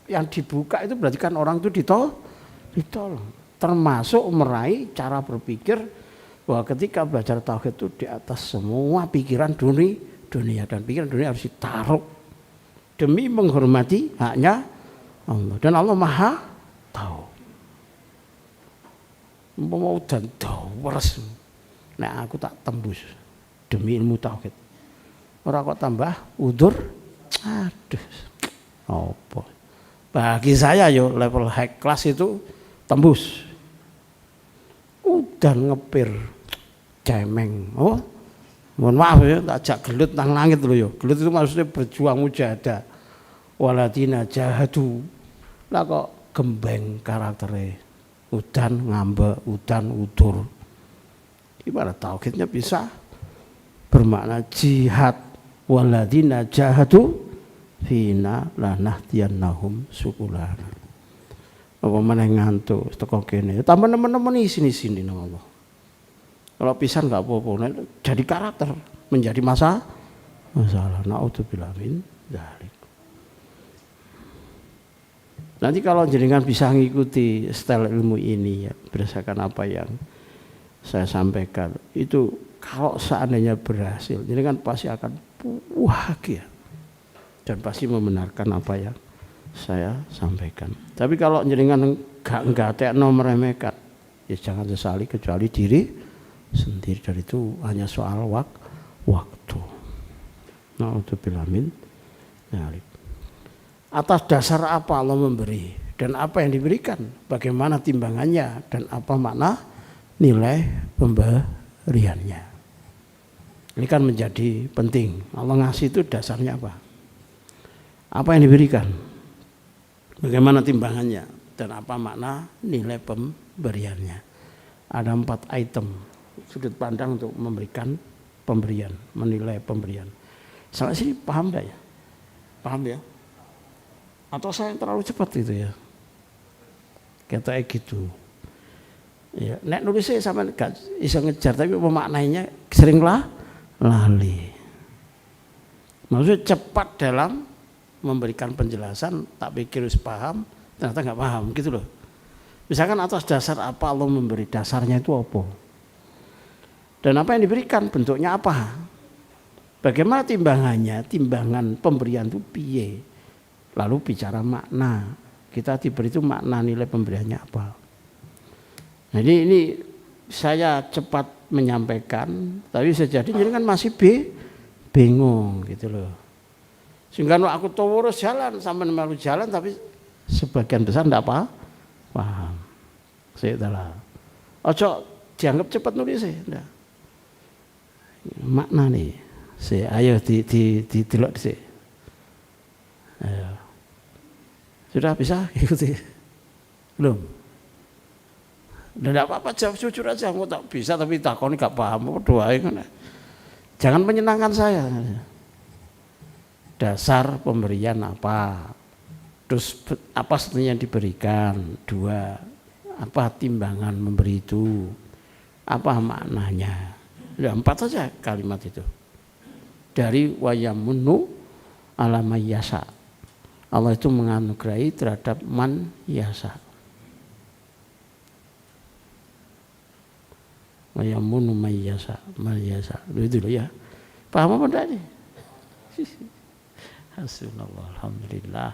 yang dibuka itu berarti kan orang itu ditolong. Termasuk meraih cara berpikir bahwa ketika belajar tauhid itu di atas semua pikiran dunia, dan pikiran dunia harus ditaruh demi menghormati haknya Allah, dan Allah Maha tahu. Mau dan dawers. Nah aku tak tembus demi ilmu tauhid. Orang kok tambah udur. Aduh. Apa? Bagi saya yo level high class itu tembus. Udah ngepir cemeng. Oh. Mohon maaf ya, tak ajak gelut nang langit loh yo. Gelut itu maksudnya berjuang mujahadah. Waladina jahadu. Lah kok gembeng karakternya. Udan ngambek, udan udur. Ibarat tauhidnya bisa bermakna jihad. Waladina jahadu fina lanahdiyannahum subulana. Apa meneh ngantuk teko kene. Tambah nemen-nemen sini nang Allah. Kalau pisan enggak apa-apa, jadi karakter, menjadi masalah. Naudzubillah min dzalik. Nanti kalau jenengan bisa mengikuti style ilmu ini ya, berdasarkan apa yang saya sampaikan, itu kalau seandainya berhasil, jenengan pasti akan bahagia dan pasti membenarkan apa yang saya sampaikan. Tapi kalau jenengan enggak meremehkan, ya jangan sesali kecuali diri sendiri, dan itu hanya soal waktu. Naudzubillah min dzalik. Atas dasar apa Allah memberi dan apa yang diberikan, bagaimana timbangannya dan apa makna nilai pemberiannya. Ini kan menjadi penting. Allah ngasih itu dasarnya apa? Apa yang diberikan? Bagaimana timbangannya dan apa makna nilai pemberiannya? Ada 4 item sudut pandang untuk memberikan pemberian, menilai pemberian. Salah sini paham enggak ya? Paham ya? Atau saya terlalu cepat gitu ya? Kayak gitu. Ya, nek nulisnya sampai gak bisa ngejar, tapi pemaknainya seringlah lali. Maksudnya cepat dalam memberikan penjelasan, tak pikir harus paham, ternyata nggak paham gitu loh. Misalkan atas dasar apa Allah memberi, dasarnya itu apa? Dan apa yang diberikan, bentuknya apa? Bagaimana timbangannya? Timbangan pemberian itu piye? Lalu bicara makna, kita diberi itu makna nilai pemberiannya apa? Jadi ini saya cepat menyampaikan, tapi sejadi jadi kan masih bingung gitu loh. Sehingga aku terus jalan sampai malu jalan, tapi sebagian besar enggak paham. Saya telah. Ojo dianggap cepat nulis ya. Makna nih. Ayo didelok sih. Ayo. Sudah bisa ikuti? Belum? Tidak apa-apa, jawab jujur aja. Aku tak bisa tapi takoni gak paham. Doain kan. Jangan menyenangkan saya. Dasar pemberian apa? Terus apa sebenarnya yang diberikan? 2. Apa timbangan memberi itu? Apa maknanya? Ya, 4 saja kalimat itu. Dari wayamunu ala mayyasa. Allah itu menganugerahi terhadap man yasa. Wayamunu mayyasa, mayyasa. Itu loh ya. Paham apa enggak nih? Hasbunallah, alhamdulillah.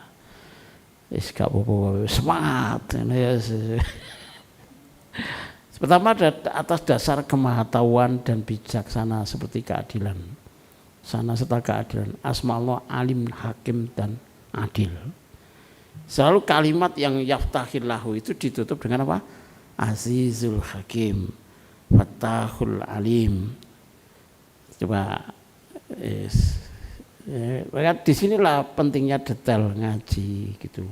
Gak apa-apa, semangat. Pertama atas dasar kemahatauan dan bijaksana seperti keadilan. Sana serta keadilan. Asma Allah alim, hakim dan adil. Selalu kalimat yang yaftahillahu itu ditutup dengan apa? Azizul hakim, Fattahul alim. Coba disinilah pentingnya detail ngaji gitu.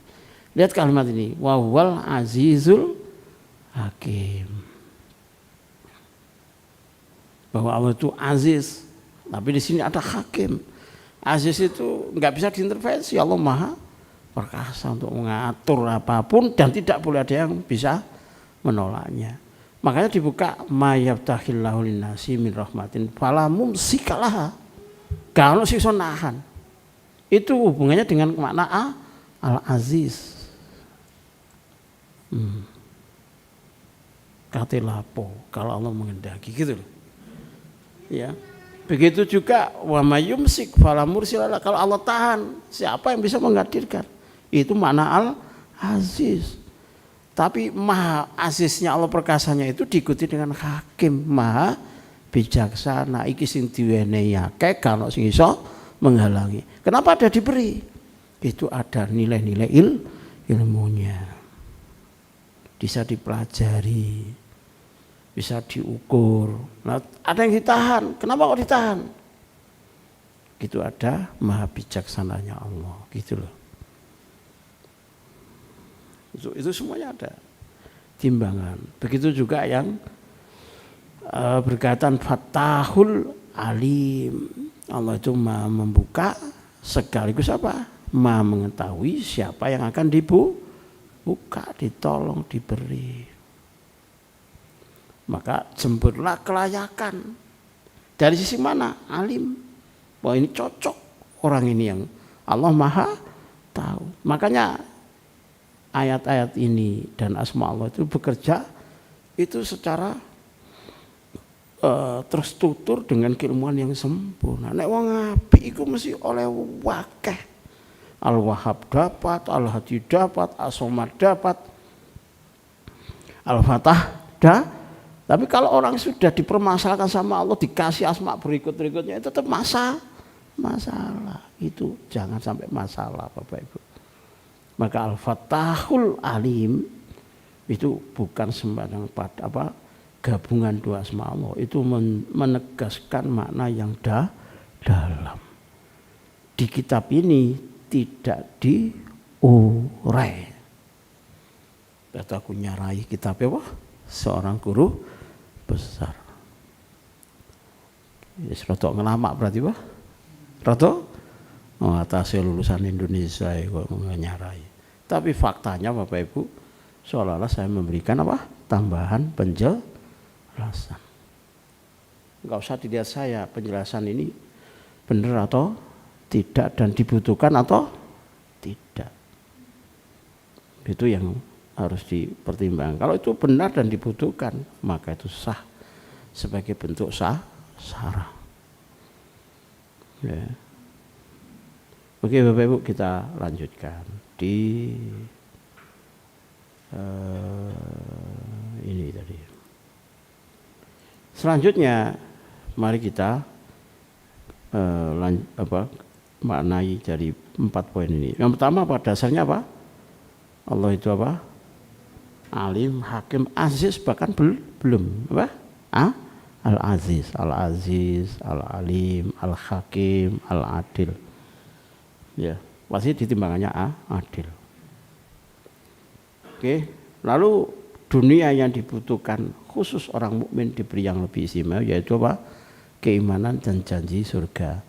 Lihat kalimat ini, wawal azizul hakim. Bahwa Allah itu aziz, tapi di sini ada hakim. Aziz itu nggak bisa diintervensi, Allah maha perkasa untuk mengatur apapun dan tidak boleh ada yang bisa menolaknya. Makanya dibuka mayabtahillahu linnasi min rahmatin fala mumsikalah. Kalau siksa nahan. Itu hubungannya dengan makna Al-Aziz. Kate lapo kalau Allah menghendaki gitu loh. Ya. Begitu juga wa mayyumsik fala mursilalah, kalau Allah tahan, siapa yang bisa menghadirkan? Itu makna Al-Aziz. Tapi maha aziznya Allah, perkasanya itu diikuti dengan hakim, maha bijaksana. Iki sing diwenehi akeh kalau sing iso menghalangi. Kenapa ada diberi? Itu ada nilai-nilai ilmunya. Bisa dipelajari, bisa diukur. Nah, ada yang ditahan. Kenapa kok ditahan? Itu ada maha bijaksananya Allah, gitu loh. Itu semuanya ada timbangan. Begitu juga yang berkaitan Fathahul Alim. Allah itu maha membuka sekaligus apa? Maha mengetahui siapa yang akan dibuka, ditolong, diberi. Maka jemputlah kelayakan. Dari sisi mana? Alim. Bahwa ini cocok orang ini yang Allah maha tahu. Makanya ayat-ayat ini dan asma Allah itu bekerja itu secara terstruktur dengan keilmuan yang sempurna. Nek wong apik iku mesti oleh wakeh. Al-Wahhab dapat, Al-Hadi dapat, As-Somad dapat, Al-Fatah Tapi kalau orang sudah dipermasalahkan sama Allah, dikasih asma berikut-berikutnya, itu tetap masalah. Itu jangan sampai masalah, Bapak Ibu. Maka Al-Fathahul Alim itu bukan sembarang gabungan dua asma Allah. Itu menegaskan makna yang dalam. Di kitab ini tidak diurai. Kataku nyarai kitab apa? Seorang guru besar. Rotok ngelamak berarti apa? Rotok? Atasnya lulusan Indonesia kok nyarai. Tapi faktanya Bapak Ibu, seolah-olah saya memberikan apa? Tambahan penjelasan. Enggak usah dilihat saya penjelasan ini benar atau tidak dan dibutuhkan atau tidak. Itu yang harus dipertimbangkan. Kalau itu benar dan dibutuhkan, maka itu sah sebagai bentuk syarah. Ya. Oke Bapak Ibu, kita lanjutkan di ini tadi. Selanjutnya mari kita maknai dari 4 poin ini. Yang pertama, pada dasarnya apa? Allah itu apa? Alim, Hakim, Aziz, bahkan belum apa? Al-Aziz, Al-Alim, Al-Hakim, Al-Adil. Ya, pasti ditimbangannya adil. Oke, lalu dunia yang dibutuhkan khusus orang mukmin diberi yang lebih istimewa, yaitu apa? Keimanan dan janji surga.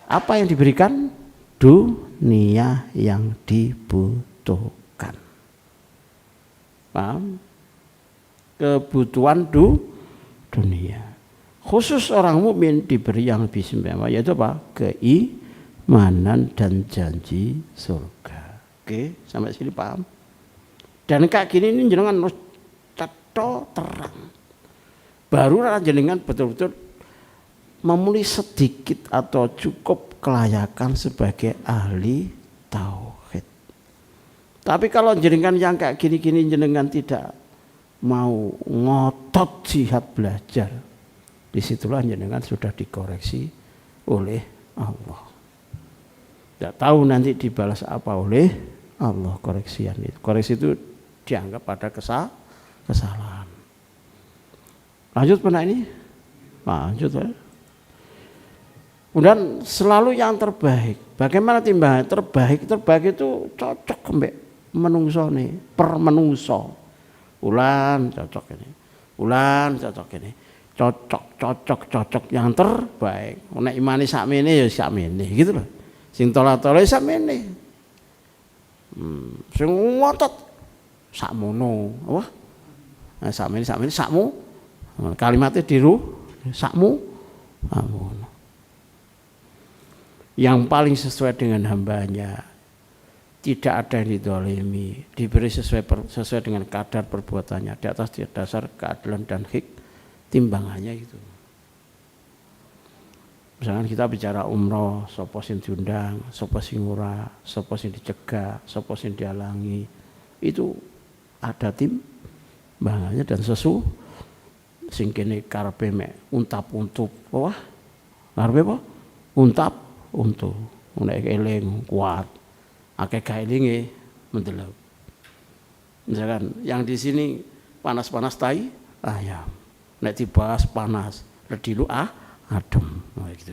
Apa yang diberikan? Dunia yang dibutuhkan. Paham? Kebutuhan dunia. Khusus orang mukmin diberi yang lebih istimewa, yaitu apa? Keimanan dan janji surga. Oke, sampai sini paham? Dan kayak gini ini jenengan harus terang. Baru jenengan betul-betul memenuhi sedikit atau cukup kelayakan sebagai ahli tauhid. Tapi kalau jenengan yang kayak gini-gini jenengan tidak mau ngotot jihad belajar, disitulah jenengan sudah dikoreksi oleh Allah. Tidak tahu nanti dibalas apa oleh Allah koreksian itu. Koreksi itu dianggap ada kesalahan. Lanjut pernah ini? Lanjut ya. Kemudian selalu yang terbaik. Bagaimana timbangan terbaik? Terbaik itu cocok mbek menungso nih, per menungso. Ulan cocok ini. Ulan cocok ini. Cocok yang terbaik. Nek imane sakmene ya sakmene gitu loh. Sing tola-tola sakmene. Sing ngotot sakmono, apa? Nah, sakmene sakmu. Kalimatnya diru sakmu amun. Yang paling sesuai dengan hambanya tidak ada yang didolimi, diberi sesuai dengan kadar perbuatannya di atas dasar keadilan dan timbangannya itu. Misalkan kita bicara umroh, sapa sing diundang, sapa sing ora, sapa sing dicegah, sapa sing dihalangi, itu ada timbangannya dan sing kene karepe mek untap-untup, wah karepe apa? Untap-untup, nek eling kuat, akeh kaelinge mendelok. Misalkan yang di sini panas-panas tai ayam, nek dibahas panas, ledilu adem, gitu.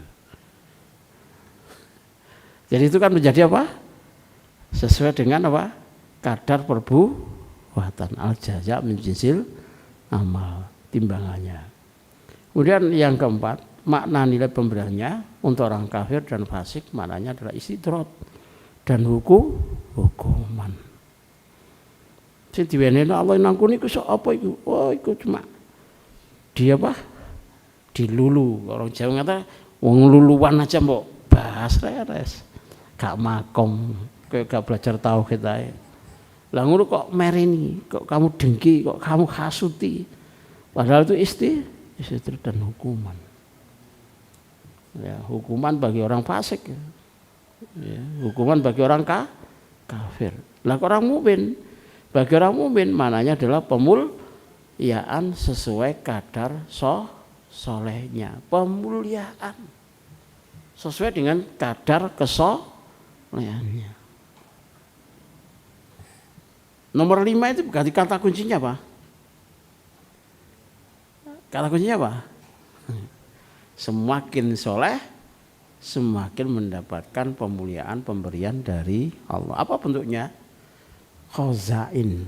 Jadi itu kan menjadi apa? Sesuai dengan apa? Kadar perbuatan, al jaza min jinsil amal, timbangannya. Kemudian yang keempat, makna nilai pemberiannya untuk orang kafir dan fasik maknanya adalah istidrot dan hukuman. Sing diwenehno Allah nangkuni ku sok apa iku? Oh, iku cuma dia apa? Dilulu. Orang Jawa ngata wong luluan aja mbok bahas res. Gak makom, kayak gak belajar tauhid ae. Lah ngono kok mereni, kok kamu dengki, kok kamu hasuti. Padahal itu istidrot dan hukuman. Ya, hukuman bagi orang fasik. Ya, hukuman bagi orang kafir. Lah orang mukmin, bagi orang mukmin mananya adalah pemuliaan sesuai kadar solehnya, pemuliaan sesuai dengan kadar kesolehannya. Nomor 5 itu berarti kata kuncinya apa? Kata kuncinya apa? Semakin soleh, semakin mendapatkan pemuliaan pemberian dari Allah. Apa bentuknya? Khazain,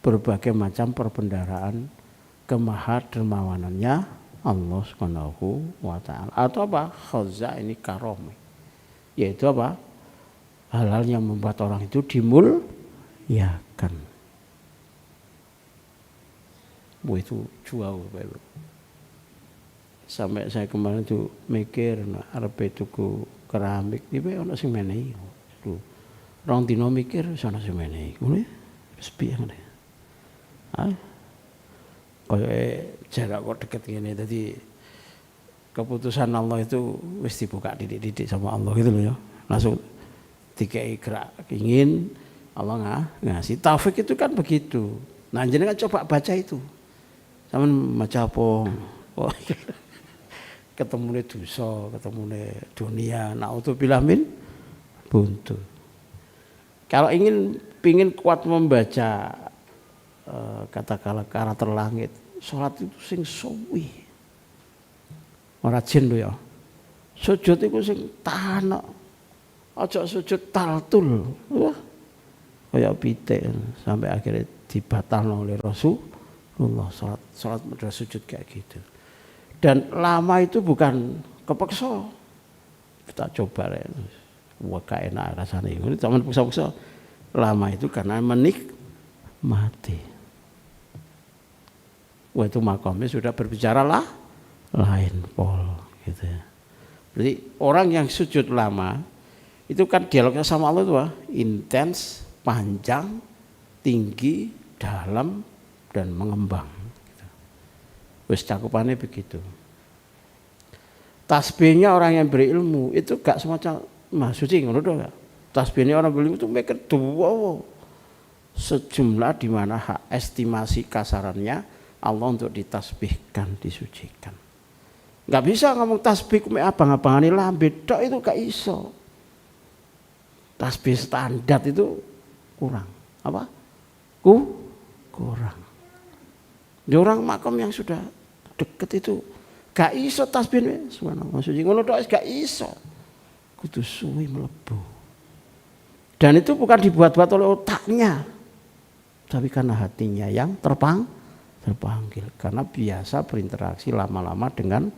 berbagai macam perbendaharaan kemahadermawanannya Allah Subhanahu wa ta'ala. Atau apa? Khazain ini karom, yaitu apa? Hal-hal yang membuat orang itu dimuliakan. Itu jauh, Bapak. Sampai saya kemarin tuh mikir arep tuku keramik iki ono sing menehi. Rong dino mikir sono sing menehi. Ngono sepi ngene. Kayak jarak kok deket ngene dadi keputusan Allah itu wis dibuka didik-didik sama Allah gitu loh ya. Langsung dikei gerak ingin Allah ngasih taufik itu kan begitu. Nah jenengan coba baca itu. Sampeyan maca apa? Oh, ketemune dosa, ketemune dunia, naudzubillah min buntu. Kalau pingin kuat membaca katakanlah karakter langit, sholat itu sing suwi. Ora jin lho ya. Sujud iku sing tahan. Aja sujud taltul. Wah. Kayak pitik sampai akhirnya dibatalno oleh Rasulullah salat sujud kayak gitu. Dan lama itu bukan kepeksa. Kita coba ya. Wah gak enak rasanya. Ini zaman paksa-paksa. Lama itu karena menikmati. Wah itu makamnya sudah berbicara lain pol gitu ya. Berarti orang yang sujud lama itu kan dialognya sama Allah itu intens, panjang, tinggi, dalam dan mengembang. Wis cakupannya begitu. Tasbihnya orang yang berilmu itu gak semacam suci ngono to gak. Tasbihnya orang berilmu itu mikir dua sejumlah di mana hak estimasi kasarannya Allah untuk ditasbihkan, disucikan. Gak bisa ngomong tasbih mek abang-abangane lambe tok itu gak iso. Tasbih standar itu kurang. Apa? Kurang. Di orang makam yang sudah deket itu gak iso tasbih subhanallah suci ngono tok gak iso. Kudu suwi mlebu. Dan itu bukan dibuat-buat oleh otaknya. Tapi karena hatinya yang terpanggil karena biasa berinteraksi lama-lama dengan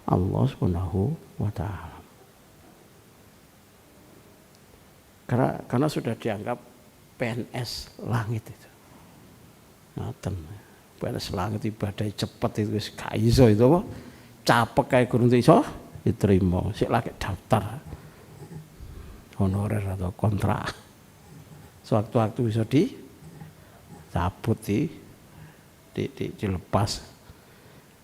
Allah Subhanahu wa taala. Karena sudah dianggap PNS langit itu. Ngoten. PNS langit ibadah cepet itu wis gak iso itu apa? Capek kayak gurung iso diterima. Sik lagi daftar honorer atau kontrak. Sewaktu-waktu bisa dicabut, dilepas.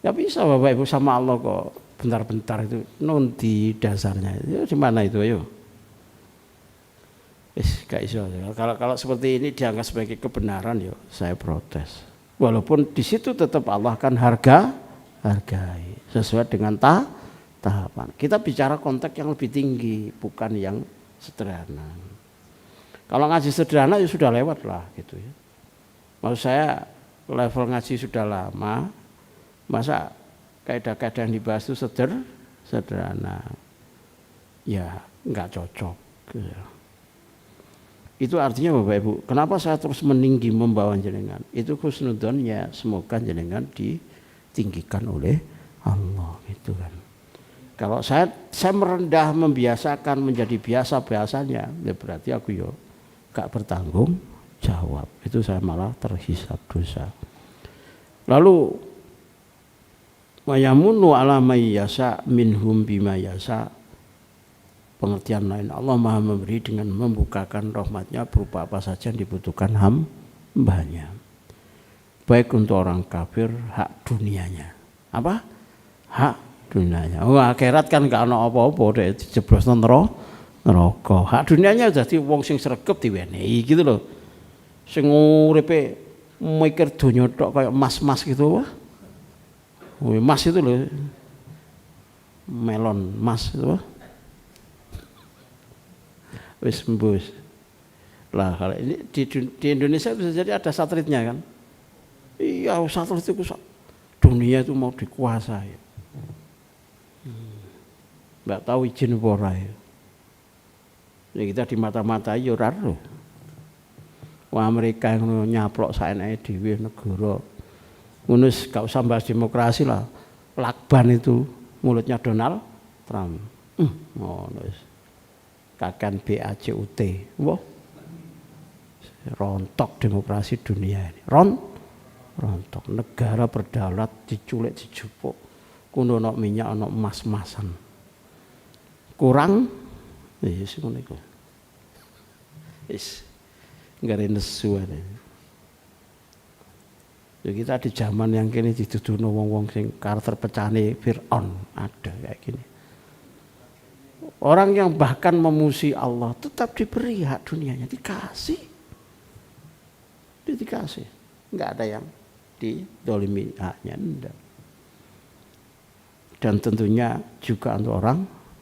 Ya bisa Bapak Ibu sama Allah kok bentar-bentar itu nanti dasarnya. Ya di mana itu ayo? Gak iso. Kalau seperti ini dianggap sebagai kebenaran ya saya protes. Walaupun di situ tetap Allah kan hargai sesuai dengan tahapan. Kita bicara konteks yang lebih tinggi, bukan yang sederhana. Kalau ngaji sederhana ya sudah lewat lah gitu ya. Maksud saya level ngaji sudah lama, masa kaidah-kaidah yang dibahas itu sederhana. Ya nggak cocok. Gitu. Itu artinya Bapak Ibu, kenapa saya terus meninggi membawa jenengan? Itu husnudzon ya, semoga jenengan ditinggikan oleh Allah gitu kan. Kalau saya merendah membiasakan menjadi biasa-biasanya, ya berarti aku yo gak bertanggung jawab. Itu saya malah terhisab dosa. Lalu mayamunu ala may yasa minhum bima yasa. Pengertian lain, Allah Maha memberi dengan membukakan rahmatnya berupa apa saja yang dibutuhkan hambanya. Baik untuk orang kafir, hak dunianya. Apa? Hak dunianya. Oh, akhirat kan gak ana apa-apa dek dijeblos neraka. Hak dunianya dadi wong sing sregep diwenehi gitu loh. Sing uripe mikir donya tok kayak mas-mas gitu. Oh, mas itu loh. Melon mas itu. Wis mbus. Lah kalau ini di Indonesia bisa jadi ada satelitnya kan. Iya, satelit itu dunia itu mau dikuasai. Enggak tahu izin apa ora ya. Ya kita di mata-matai ya ora lho. Wah Amerika yang nyaplok saenake dhewe negara. Ngono gak usah bahas demokrasi lah. Lakban itu mulutnya Donald Trump. Ngono wis. Kakan BACUT, wah, rontok demokrasi dunia ini, rontok negara berdaulat diculik dijupuk, kuno nok minyak nok emas-emasan, kurang, sih ngono iku, nggak ada nesu ada. Kita di zaman yang kini dituduhno wong-wong sing karakter pecane Fir'aun ada kayak gini. Orang yang bahkan memuji Allah tetap diberi hak dunianya, dikasih, nggak ada yang didolimi haknya, enggak. Dan tentunya juga untuk orang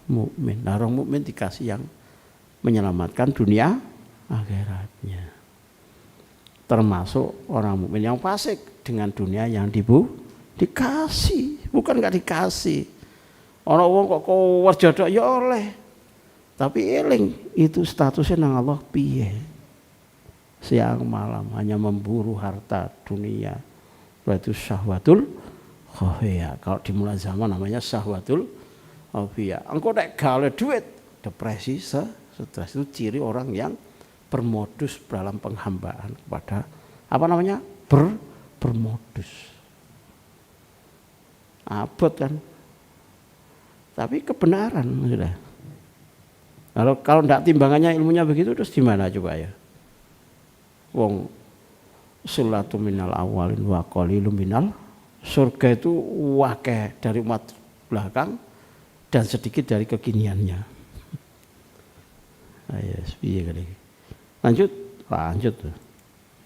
mukmin. Nah, orang mukmin dikasih yang menyelamatkan dunia akhiratnya. Termasuk orang mukmin yang fasik dengan dunia yang dikasih, bukan nggak dikasih. Orang wong kok kuwat jodok ya oleh. Tapi eling itu statusnya nang Allah piye? Siang malam hanya memburu harta dunia. Itu syahwatul khafiyah. Kalau dimulai zaman namanya syahwatul khafiyah. Engko nek gawe duit, depresi, stres itu ciri orang yang bermodus dalam penghambaan kepada apa namanya? Bermodus. Abot kan. Tapi kebenaran sudah. Kalau tidak timbangannya ilmunya begitu terus gimana coba ya? Wong sulatu minal awalin wa qalilum minal, surga itu wakeh dari umat belakang dan sedikit dari kekiniannya. Ayo, piye kali. Lanjut tuh.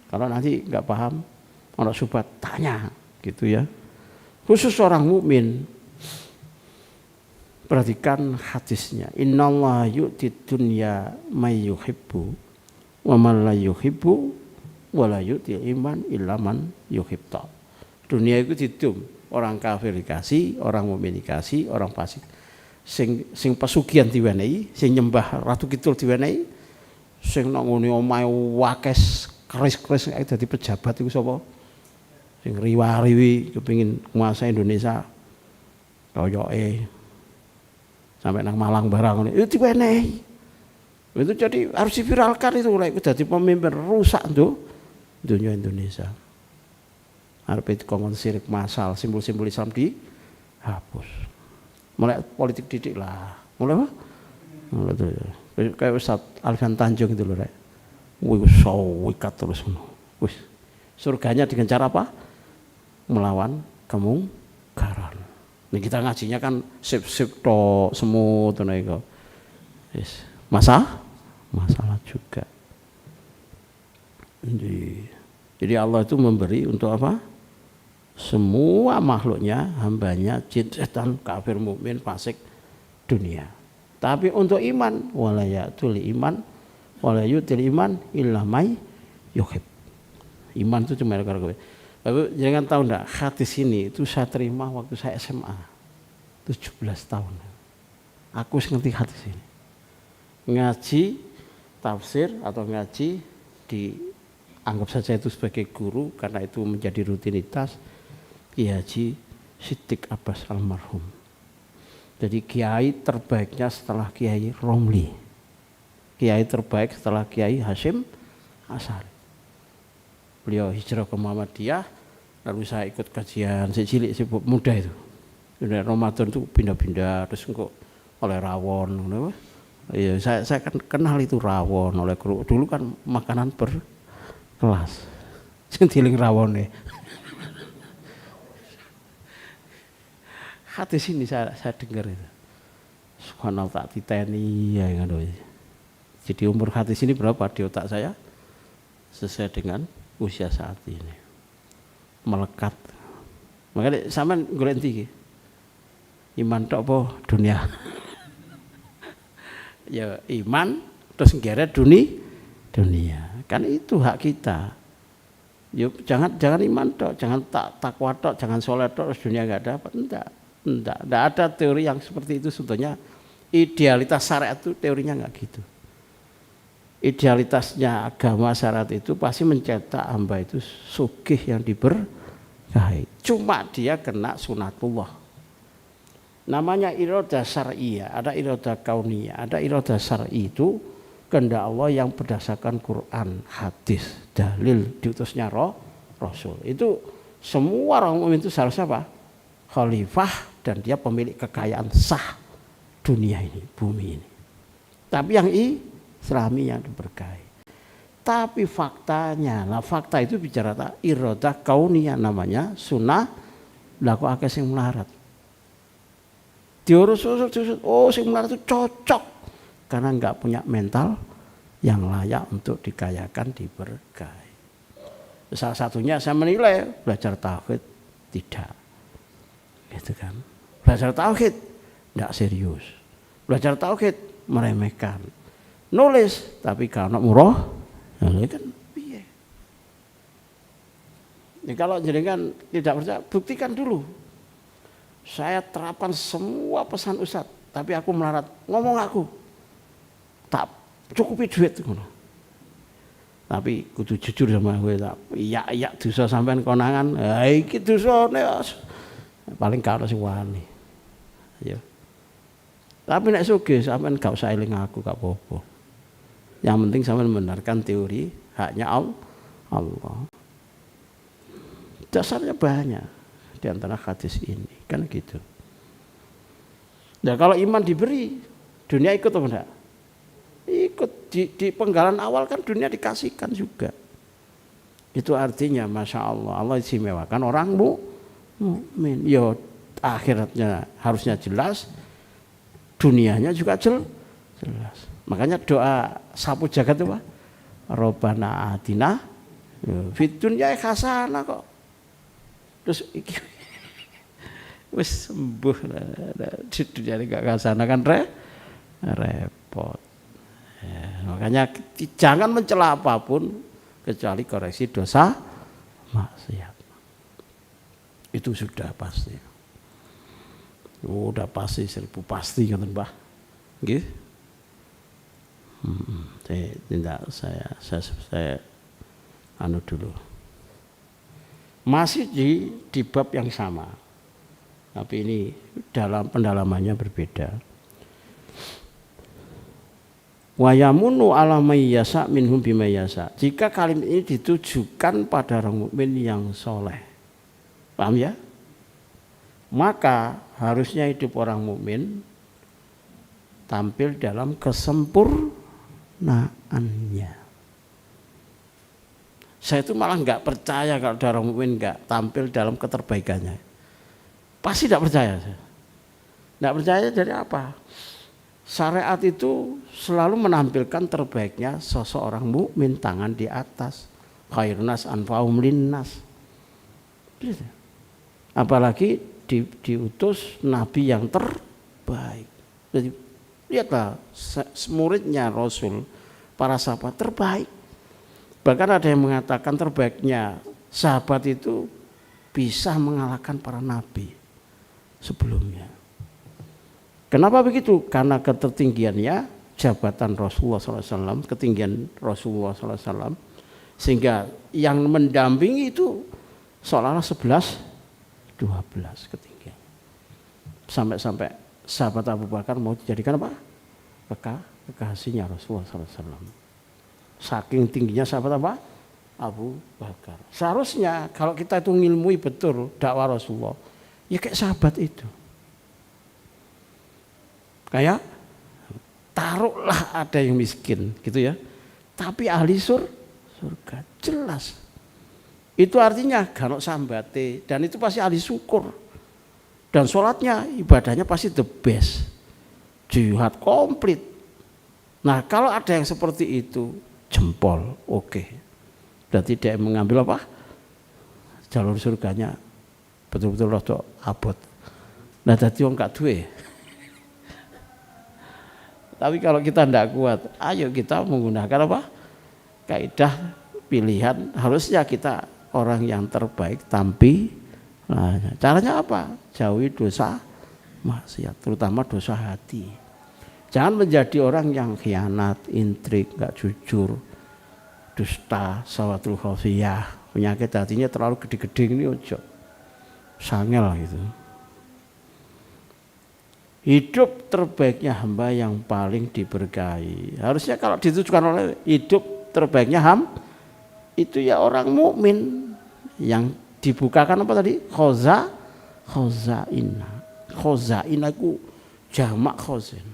Kalau nanti nggak paham, orang subhat tanya gitu ya. Khusus orang mukmin. Perhatikan hadisnya. Innallaha yu'tid dunya may yuhibbu wa man la yuhibbu wa la yu'til iman illa man yuhibbu. Dunia itu didum, orang kafir dikasih, orang mukmin dikasih, orang fasik sing pesugihan diwenehi, sing nyembah Ratu Kidul diwenehi, sing nang ngene omahe wakes keris-keris kae dadi pejabat iku sapa? Sing riwa-riwi kepengin nguasai Indonesia. Koyoke sampai nang Malang barang itu diwenehi. Itu jadi harus diviralkan itu lek dadi pemimpin rusak tuh dunia Indonesia. Arep dikongkon sirik massal, simbol-simbol Islam dihapus. Mulai politik didik lah. Mulai apa? Mulai itu. Kayak Ustaz Alfian Tanjung itu loh rek. Wis sawikat terus ngono. Wis surganya dengan cara apa? Melawan kemungkaran. Nih kita ngajinya kan sip-sip tok semut ngono iku. Wis, masalah juga. Jadi Allah itu memberi untuk apa? Semua makhluknya, hambanya, jin, setan, kafir, mukmin, fasik, dunia. Tapi untuk iman, wala yatul iman, wala yutil iman illa may yuhib. Iman itu cuma gara gue. Lalu jangan tahu enggak, hadis ini itu saya terima waktu saya SMA 17 tahun. Aku ngerti hadis ini. Ngaji tafsir atau ngaji dianggap saja itu sebagai guru karena itu menjadi rutinitas. Kiai Haji Siddiq Abbas almarhum. Jadi kiai terbaiknya setelah Kiai Romli. Kiai terbaik setelah Kiai Hasyim Asy'ari. Beliau hijrah ke Muhammadiyah, lalu saya ikut kajian cilik muda itu. Udah Ramadan itu pindah-pindah terus engko oleh rawon ngono. Iya, saya kan kenal itu rawon oleh guru. Dulu kan makanan per kelas. Sing diling rawone. Hadis ini saya dengar itu. Subhanallah tak titeni ya ngono. Jadi umur hadis ini berapa di otak saya? Sesuai dengan usia saat ini. Melekat. Makanya sampean golek ndi iki? Iman tok apa dunia? Ya iman terus nggeret dunia. Kan itu hak kita. Yuk jangan iman tok, jangan takwa tok, jangan soleh tok terus dunia enggak dapat. Enggak ada teori yang seperti itu sebetulnya. Idealitas syariat itu teorinya enggak gitu. Idealitasnya agama syariat itu pasti mencetak hamba itu sugih yang diberkahi. Cuma dia kena sunatullah. Namanya iradah syar'iyah, ada iradah kauniyah, ada iradah syar'i itu kehendak Allah yang berdasarkan Quran, hadis, dalil diutusnya Rasul. Itu semua orang mukmin itu seharusnya apa? Khalifah dan dia pemilik kekayaan sah dunia ini, bumi ini. Tapi yang Islami yang diberkahi. Tapi faktanya, fakta itu bicara iradah kauniyah namanya sunnah laku akeh sing melarat. Diurus sing melarat itu cocok karena enggak punya mental yang layak untuk dikayakan diberkahi. Salah satunya saya menilai belajar tauhid tidak. Gitu kan. Belajar tauhid enggak serius. Belajar tauhid meremehkan. Nulis tapi karena murah, ya kan piye. Ini kalau jenengan tidak percaya, buktikan dulu. Saya terapkan semua pesan Ustadz, tapi aku melarat. Ngomong aku, tak cukupi duit ngono. Tapi kudu jujur sama gue, tak iya dosa sampean konangan, iki dosane paling karo sing wani. Ya. Tapi nek sugih sampean gak usah eling aku gak apa-apa. Yang penting sampean membenarkan teori haknya Allah. Dasarnya banyak di antara hadis ini, kan gitu. Nah kalau iman diberi, dunia ikut apa enggak? Ikut di penggalan awal kan dunia dikasihkan juga. Itu artinya Masya Allah istimewakan orang mukmin. Ya akhiratnya harusnya jelas, dunianya juga jelas. Makanya doa sapu jagat itu apa? Robbana atina fid dunya hasanah kok. Terus iki wis sembuh di dunia enggak hasanah kan repot. Ya, makanya jangan mencela apapun kecuali koreksi dosa maksiat. Itu sudah pasti. Udah pasti 1000 pasti ngoten Mbah. Nggih. Saya anu dulu. Masih di bab yang sama. Tapi ini dalam pendalamannya berbeda. Wa yamunu ala may yasa minhum bima yasa. Jika kalimat ini ditujukan pada orang mukmin yang soleh. Paham ya? Maka harusnya hidup orang mukmin tampil dalam kesempurnaannya. Saya itu malah nggak percaya kalau ada orang mukmin nggak tampil dalam keterbaikannya. Pasti tidak percaya. Tidak percaya dari apa? Syariat itu selalu menampilkan terbaiknya seseorang mukmin, tangan di atas. Khairun nas anfa'uhum linnas. Apalagi diutus nabi yang terbaik. Jadi lihatlah muridnya Rasul, para sahabat terbaik. Bahkan ada yang mengatakan terbaiknya sahabat itu bisa mengalahkan para nabi sebelumnya. Kenapa begitu? Karena ketertinggiannya jabatan Rasulullah SAW, ketinggian Rasulullah SAW, sehingga yang mendampingi itu seolah-olah 11-12 ketinggian. Sampai-sampai sahabat Abu Bakar mau dijadikan apa? Kekasihnya Rasulullah SAW. Saking tingginya sahabat apa? Abu Bakar. Seharusnya kalau kita itu ngilmui betul dakwah Rasulullah, ya kayak sahabat itu. Kayak taruhlah ada yang miskin gitu ya, tapi ahli surga jelas. Itu artinya ganok sambate, dan itu pasti ahli syukur. Dan sholatnya, ibadahnya pasti the best. Jihad komplit. Nah kalau ada yang seperti itu, jempol, oke. Berarti dia mengambil apa? Jalur surganya betul-betul rada abot. Nah dadi wong gak duwe. Tapi kalau kita tidak kuat, ayo kita menggunakan apa? Kaidah pilihan, harusnya kita orang yang terbaik tampi. Nah, caranya apa? Jauhi dosa maksiat, terutama dosa hati. Jangan menjadi orang yang khianat, intrik, nggak jujur, dusta, sawatul khafiyah. Penyakit hatinya terlalu gede-gede ini ojo. Sangel gitu. Hidup terbaiknya hamba yang paling diberkahi. Harusnya kalau ditujukan oleh hidup terbaiknya itu ya orang mukmin yang dibukakan apa tadi? Khozain. Khozain aku jamak khozin.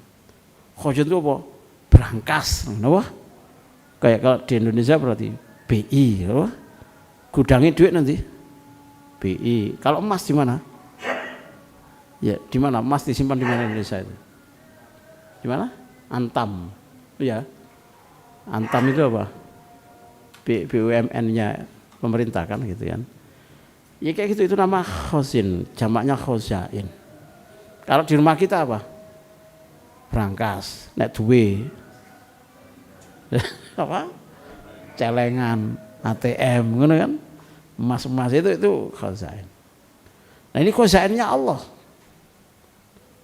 Khozin itu apa? Berangkas, apa? Kayak kalau di Indonesia berarti BI, apa? Gudangnya duit nanti. BI. Kalau emas di mana? Ya, di mana emas disimpan di mana Indonesia itu? Di mana? Antam. Ya. Antam itu apa? BUMN-nya pemerintah kan gitu kan. Ya kayak gitu, itu nama khozin, jamaknya khozain. Kalau di rumah kita apa? Brankas, nek duwe. Apa? Celengan, ATM ngono kan. Emas-emas itu khozain. Nah ini khozainnya Allah.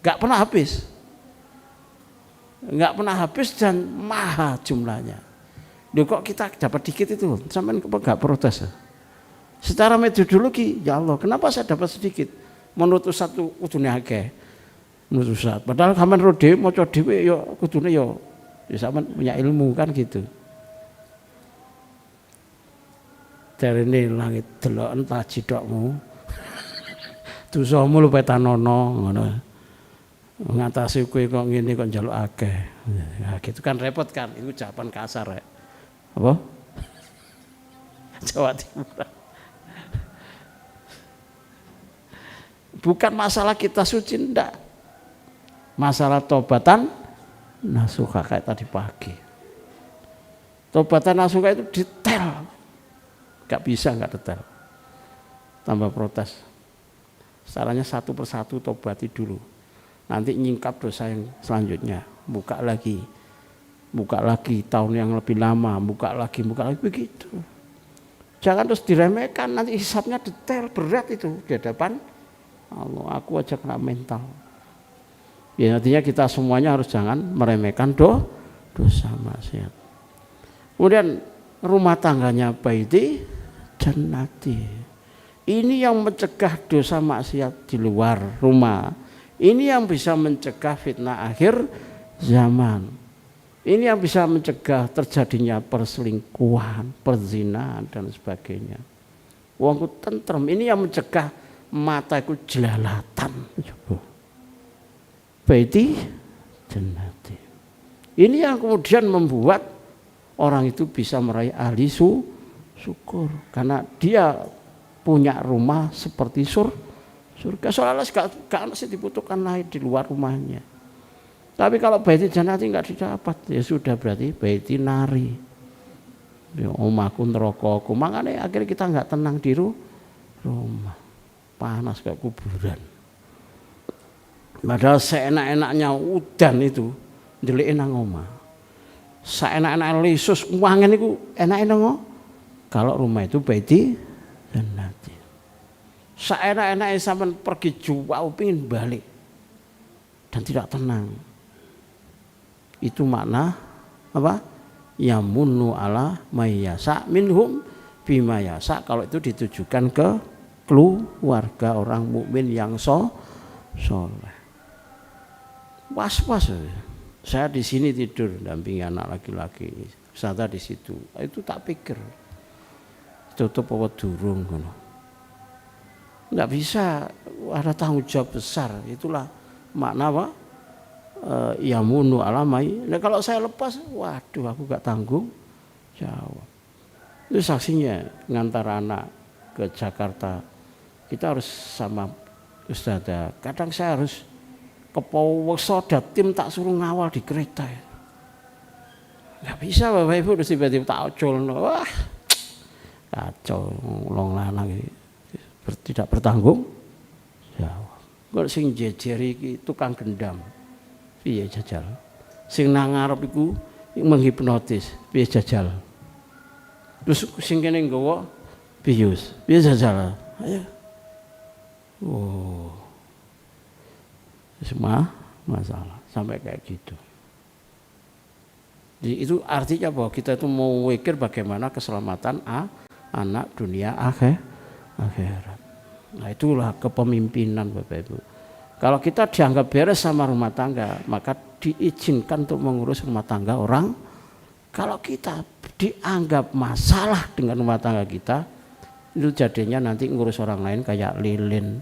Gak pernah habis. Gak pernah habis dan maha jumlahnya. Loh kok kita dapat dikit itu? Sampai gak protes ya? Secara metodologi, ya Allah, kenapa saya dapat sedikit? Menurut satu kudune akeh. Menurut Ustaz. Padahal sampean ro dhewe maca dhewe ya kudune ya sampean punya ilmu kan gitu. Jarene langit deloken taji dokmu. Dosamu lupa tanono ngono. Ngatasi kowe kok ngene kok njaluk akeh. Nah, gitu kan repot kan. Itu jawaban kasar ya. Apa? Jawa Timur. Bukan masalah kita suci, enggak. Masalah tobatan nasuha kayak tadi pagi. Tobatan nasuha itu detail. Enggak bisa enggak detail. Tambah protes. Caranya satu persatu tobati dulu. Nanti nyingkap dosa yang selanjutnya. Buka lagi tahun yang lebih lama, buka lagi begitu. Jangan terus diremehkan, nanti hisabnya detail, berat itu di hadapan Allah. Aku aja kena mental. Ya artinya kita semuanya harus jangan meremehkan dosa maksiat. Kemudian rumah tangganya baiti jannati. Ini yang mencegah dosa maksiat di luar rumah. Ini yang bisa mencegah fitnah akhir zaman. Ini yang bisa mencegah terjadinya perselingkuhan, perzinahan dan sebagainya. Wongku tentrem. Ini yang mencegah mataku jelalatan. Baiti jannati. Ini yang kemudian membuat orang itu bisa meraih ahli syukur karena dia punya rumah seperti surga. Soalnya gak sih dibutuhkan lain di luar rumahnya. Tapi kalau baiti jannati nggak didapat, ya sudah berarti baiti nari. Ya, omahku nerakaku. Makanya akhirnya kita nggak tenang di rumah. Panas kayak kuburan. Padahal seenak-enaknya udan itu ndelik nang omah. Seenak-enak lesus wangen iku enak nang kalau rumah itu baiti jannati. Seenak-enaknya sampean pergi jual pengin balik dan tidak tenang. Itu makna apa? Yamunnu ala mayyasa minhum bima yasa, kalau itu ditujukan ke keluarga orang mukmin yang soleh. Was-was. Saya di sini tidur dampingi anak laki-laki, Ustazah di situ. Itu tak pikir. Tutup apa durung ngono. Enggak bisa, ada tanggung jawab besar. Itulah makna apa? Yamunu alamai. Nah kalau saya lepas, waduh aku gak tanggung jawab. Itu saksinya ngantar anak ke Jakarta. Kita harus sama Ustazah. Kadang saya harus kepoweksa tim tak suruh ngawal di kereta. Gak bisa Bapak Ibu harus tiba-tiba tak ojol. Wah kacau long lanang tidak bertanggung jawab. Kok sing jejeri iki tukang gendam. Piye jajal? Sing nang ngarep iku menghipnotis, piye jajal? Terus sing kene nggawa bius, piye jajal? Ayo. Oh. Semua masalah sampai kayak gitu. Jadi itu artinya bahwa kita itu mau mikir bagaimana keselamatan anak dunia akhirat. Nah itulah kepemimpinan Bapak Ibu. Kalau kita dianggap beres sama rumah tangga, maka diizinkan untuk mengurus rumah tangga orang. Kalau kita dianggap masalah dengan rumah tangga kita, itu jadinya nanti ngurus orang lain kayak lilin.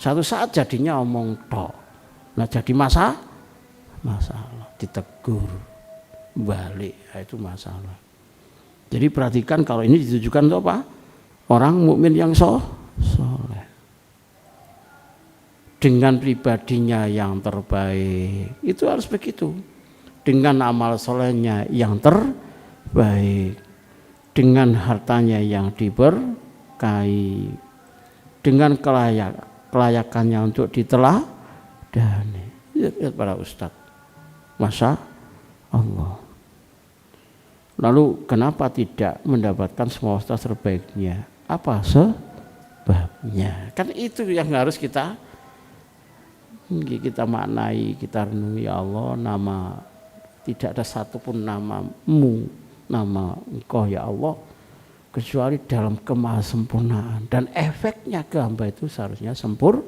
Satu saat jadinya omong tok. Nah jadi masalah, ditegur, balik, nah, itu masalah. Jadi perhatikan kalau ini ditujukan untuk apa? Orang mukmin yang soleh. Dengan pribadinya yang terbaik, itu harus begitu. Dengan amal solehnya yang terbaik, dengan hartanya yang diberkahi, dengan kelayakannya untuk diteladani. Lihat para ustadz, Masya Allah. Lalu kenapa tidak mendapatkan semua ustadz terbaiknya? Apa sebabnya? Kan itu yang harus kita maknai, kita renungi. Ya Allah, nama tidak ada satupun namamu, nama Engkau ya Allah, kecuali dalam kemahasempurnaan, dan efeknya ke hamba itu seharusnya sempurna.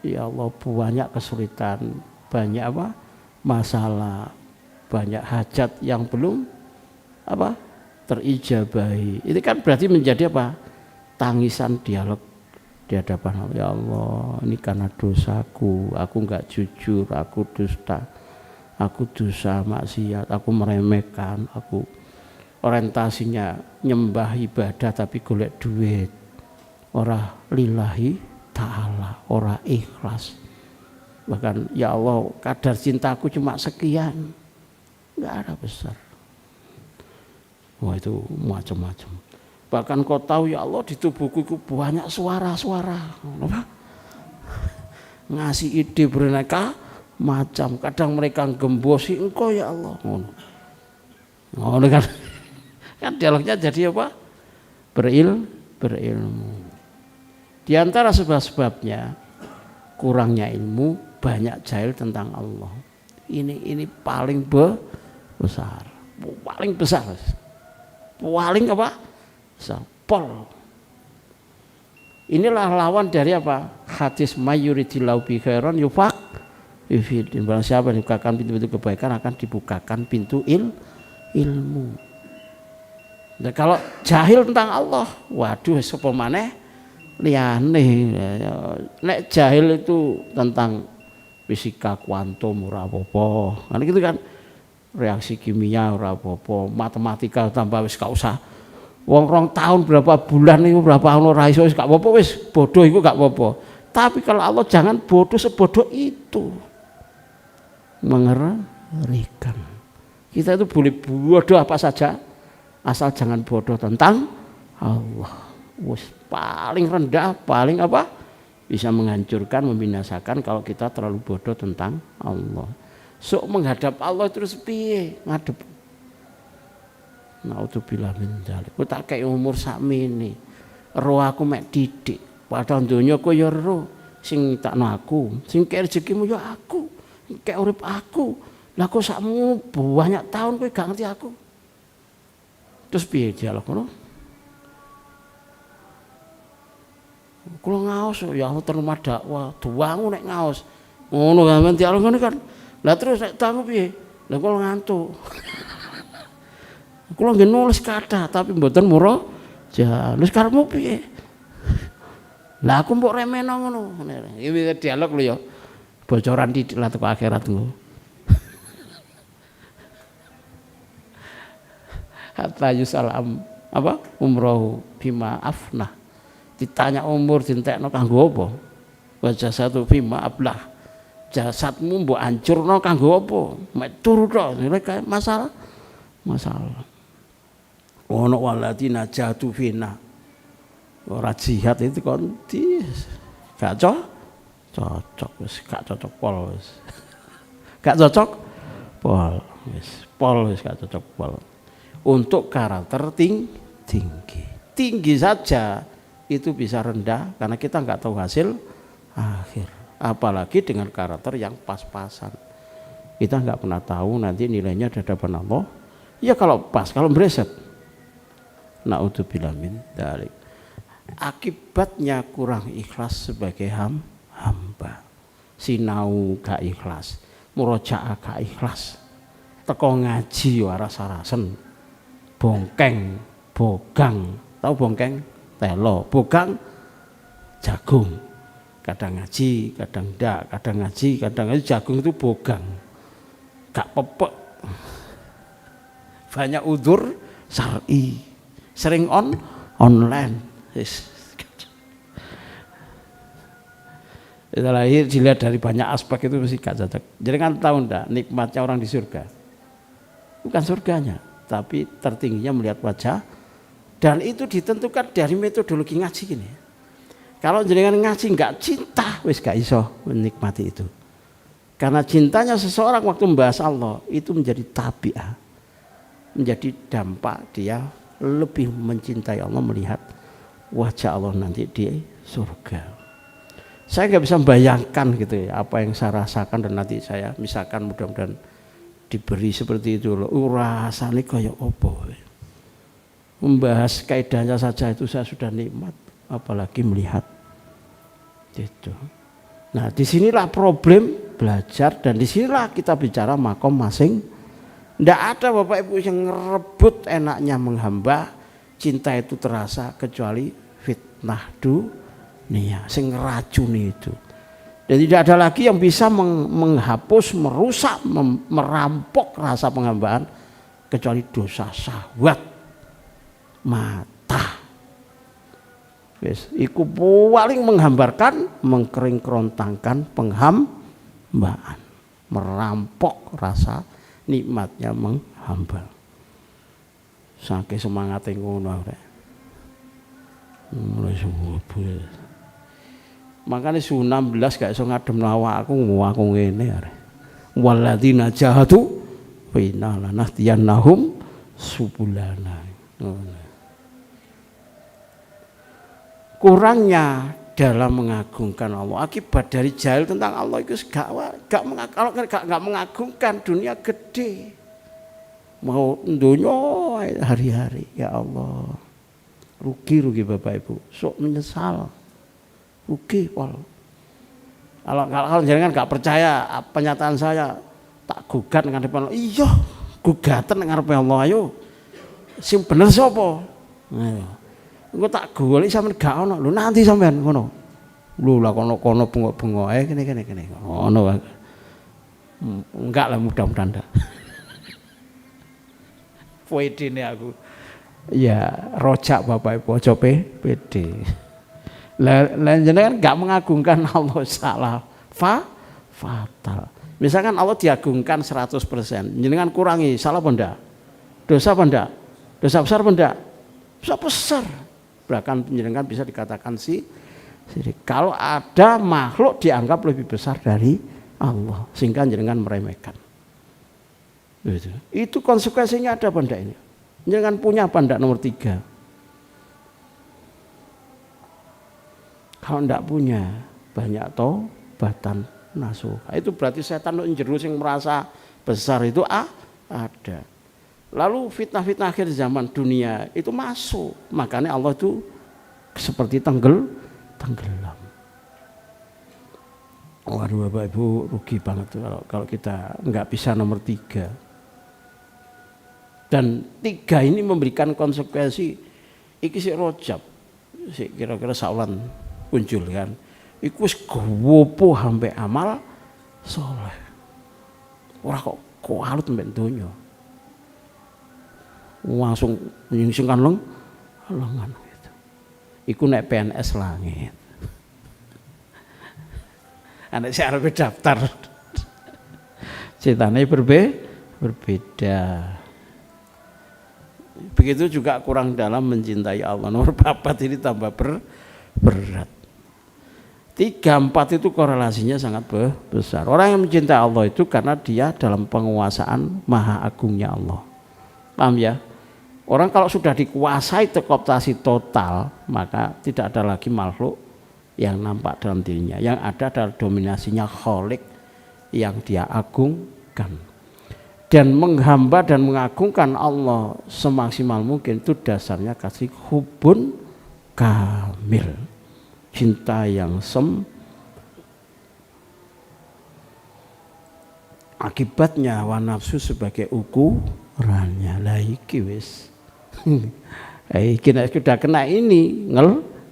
Ya Allah, banyak kesulitan, banyak apa? Masalah, banyak hajat yang belum apa? Terijabahi. Itu kan berarti menjadi apa? Tangisan dialog di hadapan Allah. Ya Allah, ini karena dosaku, aku enggak jujur, aku dusta, aku dosa maksiat, aku meremehkan, aku orientasinya nyembah ibadah tapi golek duit, ora lillahi ta'ala, ora ikhlas. Bahkan ya Allah, kadar cintaku cuma sekian, enggak ada besar. Wah itu macam-macam. Bahkan kau tahu ya Allah, di tubuhku itu banyak suara-suara, ngasih ide beraneka macam. Kadang mereka gembosi Engkau ya Allah. Ngono kan? Kan dialognya jadi apa? Berilmu. Di antara sebab-sebabnya kurangnya ilmu, banyak jahil tentang Allah. Ini paling besar, paling besar, paling apa? Pol. Inilah lawan dari apa? Hadis mayuridillahu bi khairan yufaq yufidin. Barang siapa yang dibukakan pintu-pintu kebaikan akan dibukakan pintu ilmu. Nah, kalau jahil tentang Allah, waduh sapa maneh liyane. Nek jahil itu tentang fisika kuantum ora apa-apa. Kan gitu kan. reaksi kimia ora apa-apa, matematika tambah wis gak usah. Wong 2 tahun berapa bulan niku berapa ono ra iso wis gak apa-apa, wis bodoh iku gak apa-apa. Tapi kalau Allah jangan bodoh sebodoh itu. Mengerikan. Kita itu boleh bodoh apa saja asal jangan bodoh tentang Allah. Wis paling rendah, paling apa? Bisa menghancurkan, membinasakan kalau kita terlalu bodoh tentang Allah. Sok menghadap Allah terus piye ngadep. Naudzubillah min dzalik. Ku tak kei umur sakmene. Roh aku mek didik. Padahal donya ku ya roh. Sing takno aku, sing kei rezekimu ya aku. Kei urip aku. Lah kok sakmu banyak tahun kowe gak ngerti aku. Terus piye dialog ngono? Kula ngaos ya Allah terima dakwah, duangu nek ngaos. Ngono kan dialog ngono kan. Lah terus nek tamu piye? Lah kula ngantuk. Kula nggih nulis kathah tapi mboten muraja. Lha karepmu piye? Lah aku mbok remeno ngono. Iki dialog lho ya. Bocoran titik lah teko akhirat ngono. Hatta yusalam apa? Umrohu bima afnah. Ditanya umur dintekno kanggo apa? Wa jasadu bima ablah. Jasadmu mbok hancurno kanggo apa? Mek turu tok masalah. Ono waladina jatu fina. Ora jihad itu kon gak cocok wis gak cocok pol wis. Gak cocok pol wis gak cocok pol. Untuk karakter tinggi saja itu bisa rendah karena kita nggak tahu hasil akhir. Apalagi dengan karakter yang pas-pasan. Kita nggak pernah tahu nanti nilainya di hadapan Allah. Ya kalau pas, kalau bereset. Naudzubillah min dzalik. Akibatnya kurang ikhlas sebagai hamba. Sinau gak ikhlas, murojaah gak ikhlas. Teko ngaji ora rasa-rasen. Bongkeng, bogang. Tahu bongkeng? Telo, bogang jagung. Kadang ngaji, kadang ndak, kadang ngaji, kadang ngaji. Jagung itu bogang. Gak pepek. Banyak udzur syar'i. Sering online. Itu lahir dilihat dari banyak aspek itu mesti gak cocok. Jadi kan tahu ndak nikmatnya orang di surga. Bukan surganya, tapi tertingginya melihat wajah. Dan itu ditentukan dari metodologi ngaji gini. Kalau jenengan ngaji nggak cinta, wis gak iso menikmati itu. Karena cintanya seseorang waktu membahas Allah itu menjadi tabiat, menjadi dampak dia lebih mencintai Allah melihat wajah Allah nanti di surga. Saya nggak bisa membayangkan gitu ya apa yang saya rasakan dan nanti saya misalkan mudah-mudahan diberi seperti itu loh. Rasanya kayak opo. Membahas kaidahnya saja itu saya sudah nikmat, apalagi melihat itu. Nah, disinilah problem belajar dan disinilah kita bicara makom masing. Tidak ada Bapak Ibu yang ngerebut enaknya menghamba, cinta itu terasa kecuali fitnah dunia, sing ngeracuni itu. Dan tidak ada lagi yang bisa menghapus, merusak, merampok rasa penghambaan kecuali dosa syahwat mata. Wis, iku paling menghambarkan, mengkering-kerontangkan penghambaan, merampok rasa nikmatnya menghamba. Saking semangate ngono rek. Mulai subuh. Makanya 16 gak iso ngadem awakku ngene arek. Walladzina jahadu fina lanahdiyannahum subulana. Kurangnya dalam mengagungkan Allah akibat dari jahil tentang Allah itu kalau gak mengagungkan dunia gede mau dunia hari-hari ya Allah rugi Bapak Ibu sok menyesal rugi Pol. Kalau jangan gak percaya pernyataan saya tak gugat dengan Allah. Iya gugatan dengan Allah ayo sing bener sapa ayo engko tak golek sampean gak ono lho nanti sampean ngono lho lah kono bengok-bengok kene ngono enggak lah mudah-mudahan ndak pede nih aku. Ya rojak Bapak Ibu aja pede. Lah jenengan enggak mengagungkan Allah salah fatal. Misalkan Allah diagungkan 100%, jenengan kurangi, salah apa enggak? Dosa apa enggak? Dosa besar apa enggak? Dosa besar. Bahkan jenengan bisa dikatakan sirik. Kalau ada makhluk dianggap lebih besar dari Allah, sehingga jenengan meremehkan. Itu konsekuensinya ada apa enggak ini? Jenengan punya apa enggak nomor 3? Kalau enggak punya, banyak tobatan nasuh. Itu berarti setan njero sing merasa besar itu ada. Lalu fitnah-fitnah akhir zaman dunia itu masuk. Makanya Allah itu seperti tenggelam. Waduh Bapak Ibu rugi banget tuh kalau kita enggak bisa nomor 3. Dan 3 ini memberikan konsekuensi. Iki sik rojab, sik kira-kira saulan muncul kan. Iku wis gowo sampai amal soleh. Ora kok alut mbek donya. Langsung nyingsingkan lengan gitu. Iku nek PNS langit. Anak saya arep daftar. Ceritanya berbeda. Begitu juga kurang dalam mencintai Allah. Nomor 4 ini tambah berat. 3, 4 itu korelasinya sangat besar. Orang yang mencintai Allah itu karena dia dalam penguasaan maha agungnya Allah. Paham ya? Orang kalau sudah dikuasai terkooptasi total, maka tidak ada lagi makhluk yang nampak dalam dirinya. Yang ada adalah dominasinya Khalik yang dia agungkan. Dan menghamba dan mengagungkan Allah semaksimal mungkin itu dasarnya kasih hubun kamil. Cinta yang akibatnya hawa nafsu sebagai ukurannya. Lah iki wis. Iki nek sudah kena ini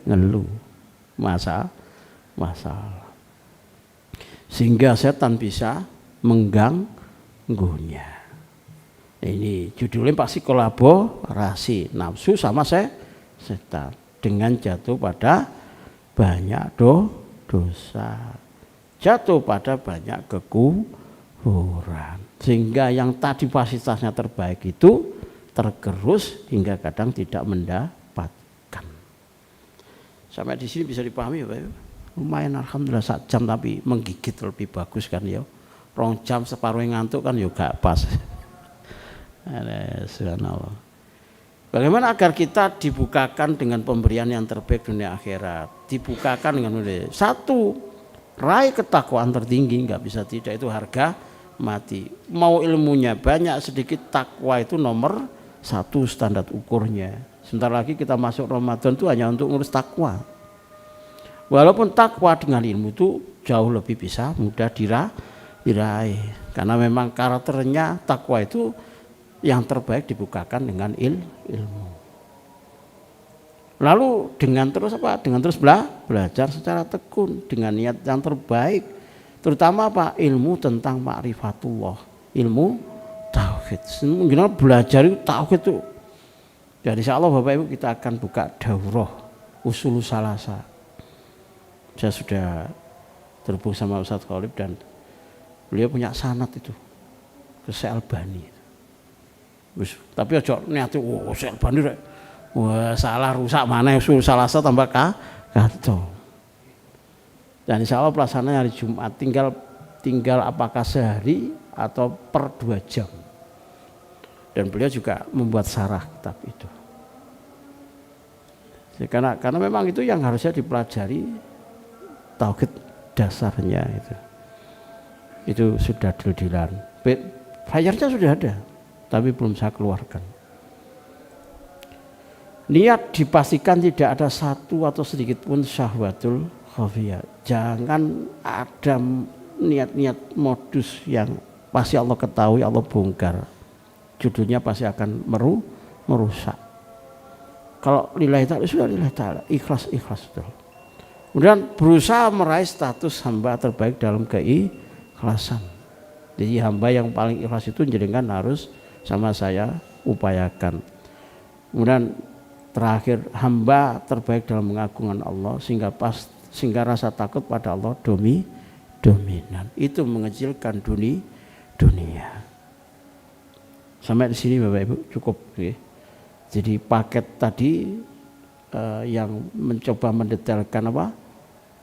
ngeluh masalah. Sehingga setan bisa mengganggunya. Ini judulnya pasti kolaborasi nafsu sama setan dengan jatuh pada banyak dosa, jatuh pada banyak kekufuran, sehingga yang tadi fasilitasnya terbaik itu tergerus hingga kadang tidak mendapatkan. Sampai di sini bisa dipahami ya Pak? Lumayan alhamdulillah 1 jam tapi menggigit lebih bagus kan ya. 2 jam separuh ngantuk kan ya gak pas. Subhanallah. Bagaimana agar kita dibukakan dengan pemberian yang terbaik dunia akhirat? Dibukakan dengan 1, raih ketakwaan tertinggi, nggak bisa tidak, itu harga mati. Mau ilmunya banyak sedikit, takwa itu nomor 1 standar ukurnya. Sebentar lagi kita masuk Ramadan itu hanya untuk ngurus takwa. Walaupun takwa dengan ilmu itu jauh lebih bisa mudah diraih. Karena memang karakternya takwa itu yang terbaik dibukakan dengan ilmu. Lalu dengan terus belajar secara tekun dengan niat yang terbaik, terutama apa? Ilmu tentang ma'rifatullah, ilmu tauhid. Mungkin belajar itu tauhid itu. Jadi insyaallah Bapak Ibu kita akan buka daurah usul salasa. Saya sudah terhubung sama Ustaz Khalid dan beliau punya sanad itu ke Albani. Tapi aja niati Albani rek. Wah, salah rusak mana usul salasa tambah kacau. Dan insya Allah pelaksananya hari Jumat, tinggal apakah sehari atau per 2 jam. Dan beliau juga membuat syarah kitab itu. Karena memang itu yang harusnya dipelajari, tauhid dasarnya itu. Itu sudah deal-dealan. Flyernya sudah ada, tapi belum saya keluarkan. Niat dipastikan tidak ada satu atau sedikit pun syahwatul khafiyah. Jangan ada niat-niat modus yang pasti Allah ketahui, Allah bongkar. Judulnya pasti akan merusak. Kalau lillahi ta'ala sudah lillahi ta'ala, ikhlas betul. Kemudian berusaha meraih status hamba terbaik dalam keikhlasan. Jadi hamba yang paling ikhlas itu jenengan harus sama saya upayakan. Kemudian terakhir, hamba terbaik dalam mengagungkan Allah sehingga rasa takut pada Allah dominan. Itu mengecilkan dunia. Sampai di sini Bapak Ibu cukup. Okay. Jadi paket tadi yang mencoba mendetailkan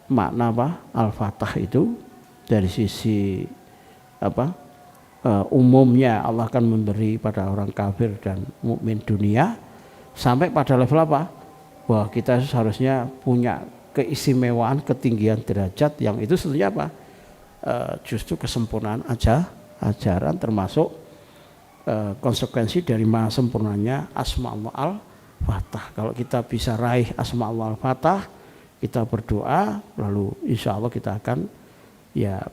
makna Al-Fatah itu dari sisi umumnya Allah akan memberi pada orang kafir dan mukmin dunia, sampai pada level bahwa kita seharusnya punya keistimewaan, ketinggian derajat yang itu sebetulnya justru kesempurnaan ajaran, termasuk konsekuensi dari maha sempurnanya Asma Allah Al-Fatah. Kalau kita bisa raih Asma Allah Al-Fatah, kita berdoa, lalu insya Allah kita akan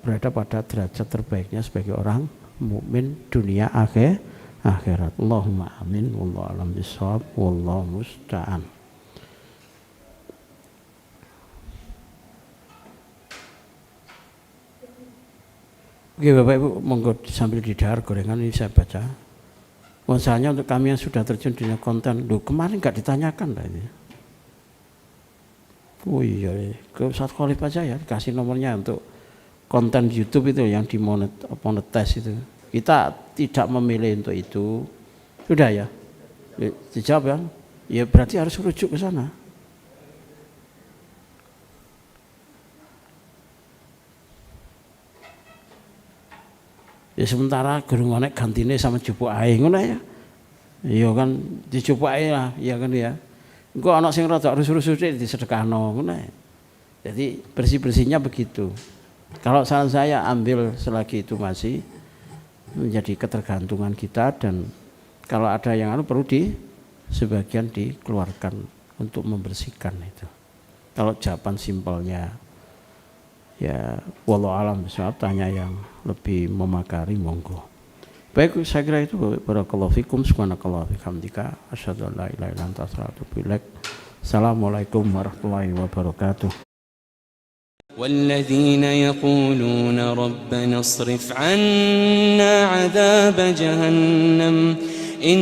berada pada derajat terbaiknya sebagai orang mukmin dunia akhirat. Allahumma amin. Wallahu a'lam bishawab. Wallahu musta'an. Oke Bapak Ibu, monggo sambil didahar gorengan ini saya baca. Misalnya untuk kami yang sudah terjun di konten, kemarin nggak ditanyakan lah ini. Oh iya, ke Ustaz Khalif aja ya, kasih nomornya untuk konten YouTube itu yang dimonetize itu. Kita tidak memilih untuk itu. Sudah ya? Dijawab ya? Ya berarti harus rujuk ke sana. Ya sementara gurung nek gantine sama jupuk ae ngono ya. Iya kan dijupuk ae lah, ya kan ya. Engko ana sing rada rusuh-rusuh disedekahno ngono ya. Jadi bersih-bersihnya begitu. Kalau saran saya ambil selagi itu masih menjadi ketergantungan kita, dan kalau ada yang perlu sebagian dikeluarkan untuk membersihkan itu. Kalau jawaban simpelnya ya wallahu alam, soal tanya yang lebih memakari monggo. Baik, saya kira itu. Barakallahu fikum, subhanakallah bihamdika, asyhadu an la ilaha illa anta astaghfiruka wa atubu ilaik. Assalamualaikum warahmatullahi wabarakatuh. والذين يقولون ربنا اصرف عنا عذاب جهنم إن